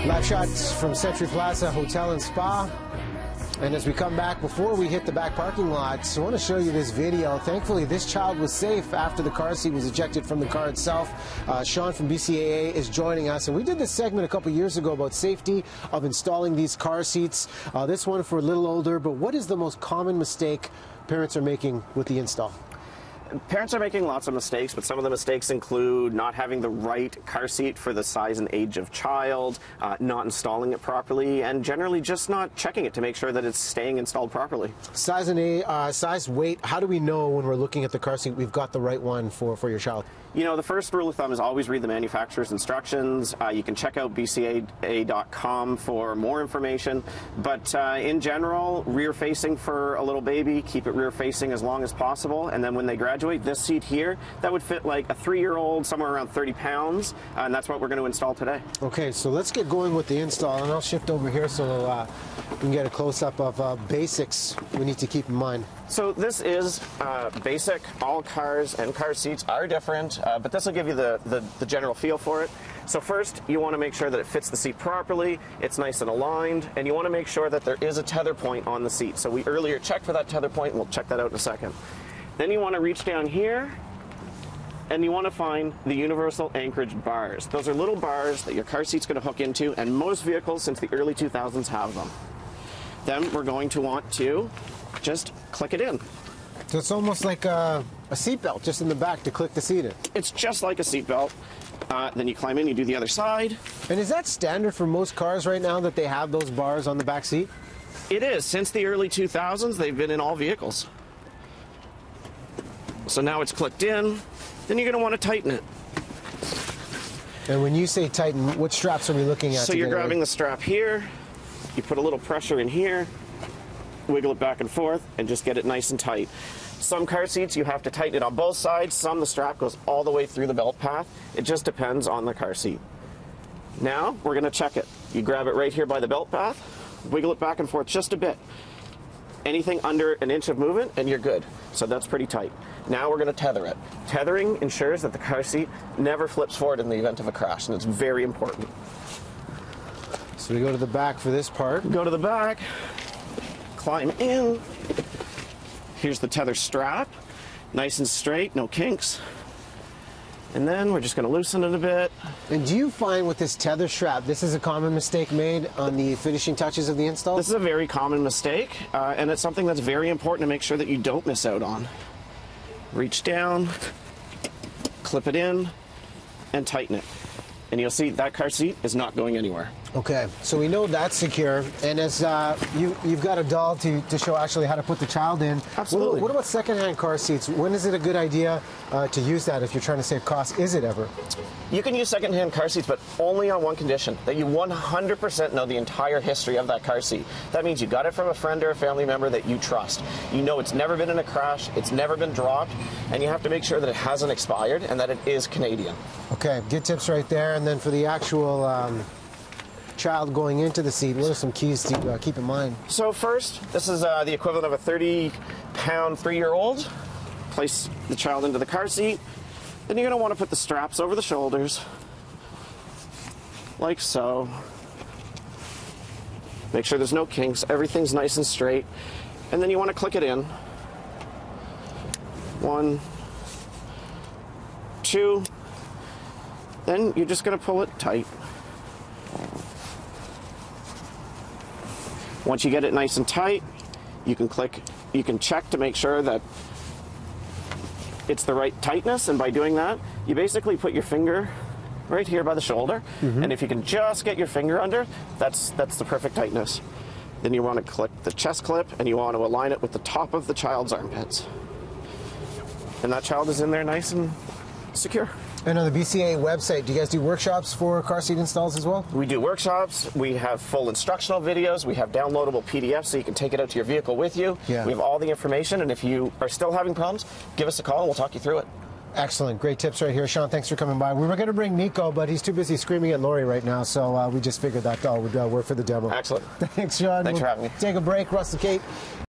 Live shots from Century Plaza Hotel and Spa. And as we come back, before we hit the back parking lots, I want to show you this video. Thankfully, this child was safe after the car seat was ejected from the car itself. Sean from BCAA is joining us. And we did this segment a couple years ago about safety of installing these car seats. This one for a little older. But what is the most common mistake parents are making with the install? Parents are making lots of mistakes, but some of the mistakes include not having the right car seat for the size and age of child, not installing it properly, and generally just not checking it to make sure that it's staying installed properly. Size and age, size, weight, how do we know when we're looking at the car seat we've got the right one for your child? You know, the first rule of thumb is always read the manufacturer's instructions. You can check out BCAA.com for more information, but in general, rear-facing for a little baby, keep it rear-facing as long as possible, and then when they graduate, this seat here, that would fit like a 3-year-old, somewhere around 30 pounds, and that's what we're going to install today. Okay, so let's get going with the install, and I'll shift over here so we can get a close-up of basics we need to keep in mind. So this is basic. All cars and car seats are different, but this will give you the general feel for it. So first, you want to make sure that it fits the seat properly, it's nice and aligned, and you want to make sure that there is a tether point on the seat. So we earlier checked for that tether point, and we'll check that out in a second. Then you want to reach down here, and you want to find the universal anchorage bars. Those are little bars that your car seat's going to hook into, and most vehicles since the early 2000s have them. Then we're going to want to just click it in. So it's almost like a seat belt just in the back to click the seat in. It's just like a seat belt. Then you climb in, you do the other side. And is that standard for most cars right now that they have those bars on the back seat? It is. Since the early 2000s, they've been in all vehicles. So now it's clicked in, then you're going to want to tighten it. And when you say tighten, what straps are we looking at? So you're grabbing the strap here, you put a little pressure in here, wiggle it back and forth, and just get it nice and tight. Some car seats you have to tighten it on both sides, some the strap goes all the way through the belt path. It just depends on the car seat. Now we're going to check it. You grab it right here by the belt path, wiggle it back and forth just a bit. Anything under an inch of movement and you're good. So that's pretty tight. Now we're going to tether it. Tethering ensures that the car seat never flips forward in the event of a crash, and it's very important. So we go to the back for this part. Go to the back, climb in. Here's the tether strap, nice and straight, no kinks. And then we're just going to loosen it a bit. And do you find with this tether strap, this is a common mistake made on the finishing touches of the install? This is a very common mistake, and it's something that's very important to make sure that you don't miss out on. Reach down, clip it in, and tighten it. And you'll see that car seat is not going anywhere. Okay, so we know that's secure, and as you've got a doll to show actually how to put the child in. Absolutely. What about secondhand car seats? When is it a good idea to use that if you're trying to save costs? Is it ever? You can use secondhand car seats, but only on one condition, that you 100% know the entire history of that car seat. That means you got it from a friend or a family member that you trust. You know it's never been in a crash, it's never been dropped, and you have to make sure that it hasn't expired and that it is Canadian. Okay, good tips right there. And then for the actual child going into the seat, what are some keys to keep in mind? So first, this is the equivalent of a 30-pound 3-year-old. Place the child into the car seat. Then you're going to want to put the straps over the shoulders, like so. Make sure there's no kinks, everything's nice and straight. And then you want to click it in. 1, 2. Then you're just going to pull it tight. Once you get it nice and tight, you can check to make sure that it's the right tightness, and by doing that, you basically put your finger right here by the shoulder, and if you can just get your finger under, that's the perfect tightness. Then you want to click the chest clip, and you want to align it with the top of the child's armpits. And that child is in there nice and secure. And on the BCAA website, do you guys do workshops for car seat installs as well? We do workshops. We have full instructional videos. We have downloadable PDFs so you can take it out to your vehicle with you. Yeah. We have all the information, and if you are still having problems, give us a call and we'll talk you through it. Excellent. Great tips right here. Sean, thanks for coming by. We were going to bring Nico, but he's too busy screaming at Lori right now, so we just figured that would work for the demo. Excellent. Thanks, Sean. Thanks for having me. Take a break. Russ and Kate.